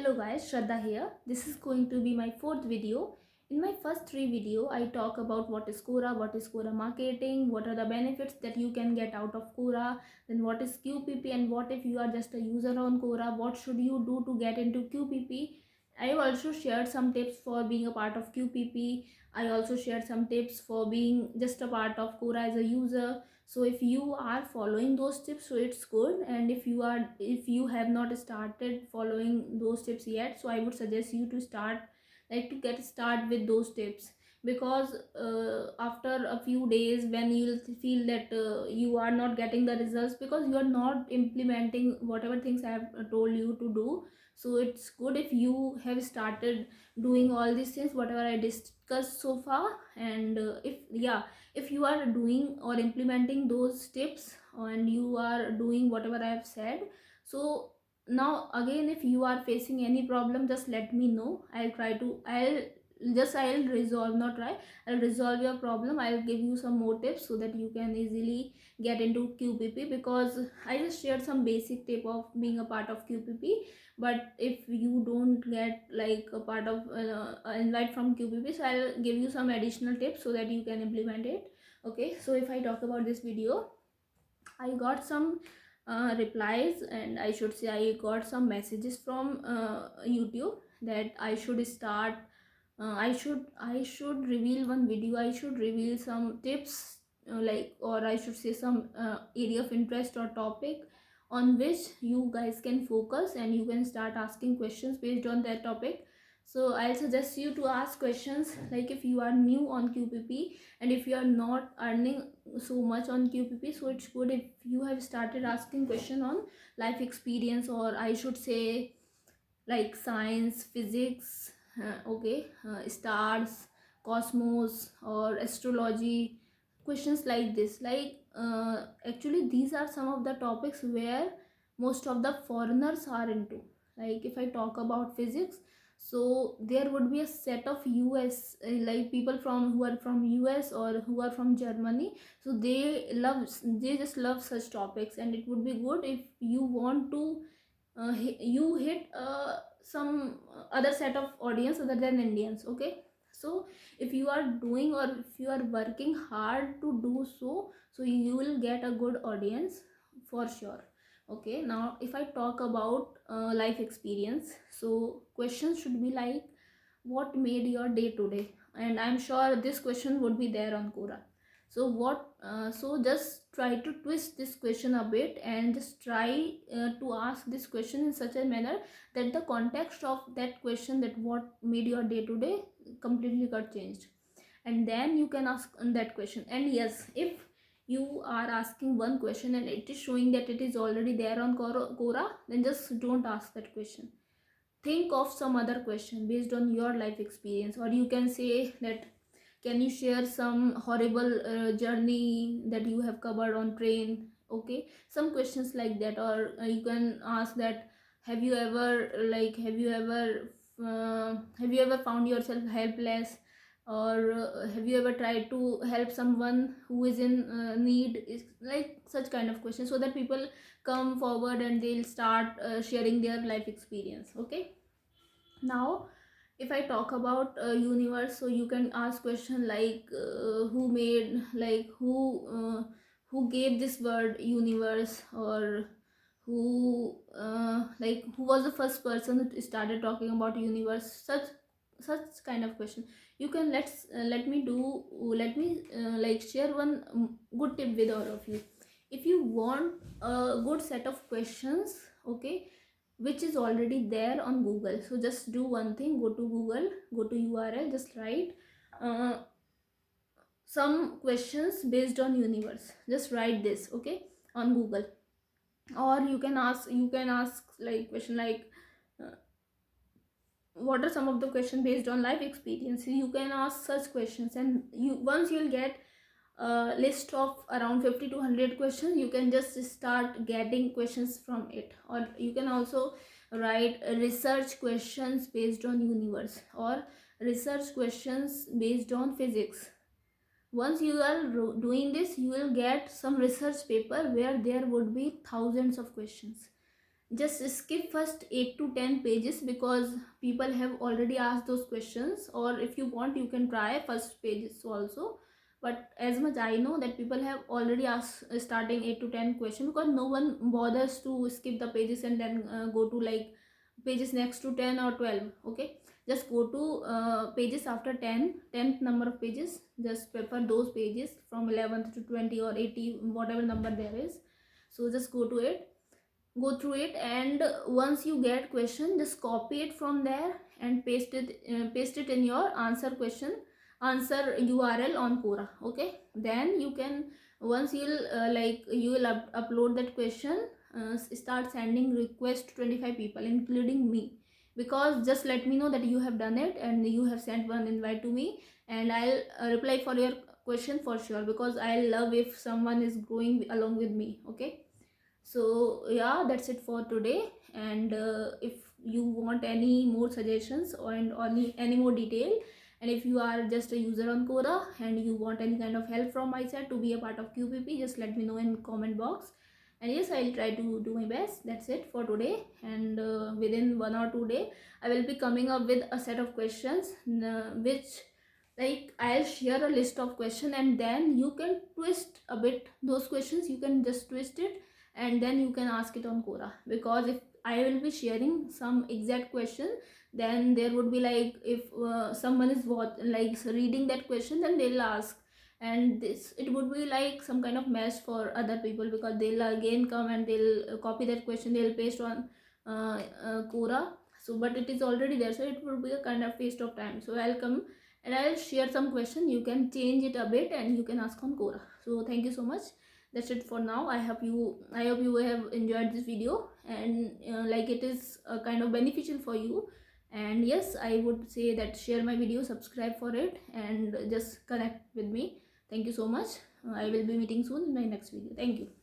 Hello guys, Shraddha here. This is going to be my fourth video. In my first three video, I talk about what is Quora, what is Quora marketing, what are the benefits that you can get out of Quora, then what is QPP, and what if you are just a user on Quora, what should you do to get into QPP. I also shared some tips for being a part of QPP. I also shared some tips for being just a part of Quora as a user. So if you are following those tips, so it's good, and if you have not started following those tips yet, so I would suggest you to start, like, to get start with those tips. Because after a few days, when you'll feel that you are not getting the results because you are not implementing whatever things I have told you to do, so it's good if you have started doing all these things whatever I discussed so far. And if you are doing or implementing those tips and you are doing whatever I have said, so now again, if you are facing any problem, just let me know. I'll resolve, not try, I'll resolve your problem. I'll give you some more tips so that you can easily get into QPP, because I just shared some basic tip of being a part of QPP. But if you don't get like a part of invite from QPP, so I'll give you some additional tips so that you can implement it. Okay, so if I talk about this video, I got some replies, and I should say I got some messages from YouTube that I should start, I should reveal one video, I should reveal some tips, or I should say some area of interest or topic on which you guys can focus, and you can start asking questions based on that topic. So I'll suggest you to ask questions, like if you are new on QPP and if you are not earning so much on QPP, so it's good if you have started asking question on life experience, or I should say like science, physics, stars, cosmos, or astrology, questions like this. Actually, these are some of the topics where most of the foreigners are into. Like if I talk about physics, so there would be a set of US, like people from who are from US or who are from Germany, so they just love such topics, and it would be good if you want to you hit some other set of audience other than Indians. Okay, so if you are doing or if you are working hard to do so, so you will get a good audience for sure. Okay, now if I talk about life experience, so questions should be like, what made your day today? And I'm sure this question would be there on Quora. So just try to twist this question a bit, and just try to ask this question in such a manner that the context of that question, that what made your day today, completely got changed. And then you can ask on that question. And yes, if you are asking one question and it is showing that it is already there on Quora, then just don't ask that question. Think of some other question based on your life experience. Or you can say that, can you share some horrible journey that you have covered on train? Okay, some questions like that. Or you can ask that, have you ever found yourself helpless, or have you ever tried to help someone who is in need, is like such kind of questions, so that people come forward and they'll start sharing their life experience. Okay, now if I talk about universe, so you can ask question like who made, like who gave this word universe, or who was the first person that started talking about universe, such kind of question. You can let me like share one good tip with all of you. If you want a good set of questions, okay, which is already there on Google, so just do one thing: go to Google, go to URL, just write uh, some questions based on universe, just write this, okay, on Google. Or you can ask like question like uh, what are some of the questions based on life experience. You can ask such questions, and once you'll get a list of around 50 to 100 questions, you can just start getting questions from it. Or you can also write research questions based on universe, or research questions based on physics. Once you are doing this, you will get some research paper where there would be thousands of questions. just skip first 8 to 10 pages because people have already asked those questions, or if you want you can try first pages also. But as much I know that people have already asked starting 8 to 10 questions, because no one bothers to skip the pages and then go to like pages next to 10 or 12. Okay, just go to pages after 10th number of pages, just prefer those pages from 11th to 20 or 80, whatever number there is. So just go to it, go through it, and once you get question, just copy it from there and paste it in your answer url on Quora. Okay, then you can, once you'll you will upload that question, start sending request to 25 people including me, because just let me know that you have done it and you have sent one invite to me, and I'll reply for your question for sure, because I love if someone is growing along with me. Okay, so yeah, that's it for today. And if you want any more suggestions or any more detail, and if you are just a user on Quora and you want any kind of help from my side to be a part of QPP, just let me know in comment box, and yes, I'll try to do my best. That's it for today, and within 1 or 2 days I will be coming up with a set of questions, which like I'll share a list of questions, and then you can twist a bit those questions, you can just twist it, and then you can ask it on Quora. Because if I will be sharing some exact question, then there would be like, if someone is reading that question, then they'll ask, and this, it would be like some kind of mess for other people, because they'll again come and they'll copy that question, they'll paste on Quora. So but it is already there, so it would be a kind of waste of time. So I'll come and I'll share some question, you can change it a bit and you can ask on Quora. So thank you so much. That's it for now. I hope you have enjoyed this video, and like it is kind of beneficial for you. And yes, I would say that share my video, subscribe for it, and just connect with me. Thank you so much. I will be meeting soon in my next video. Thank you.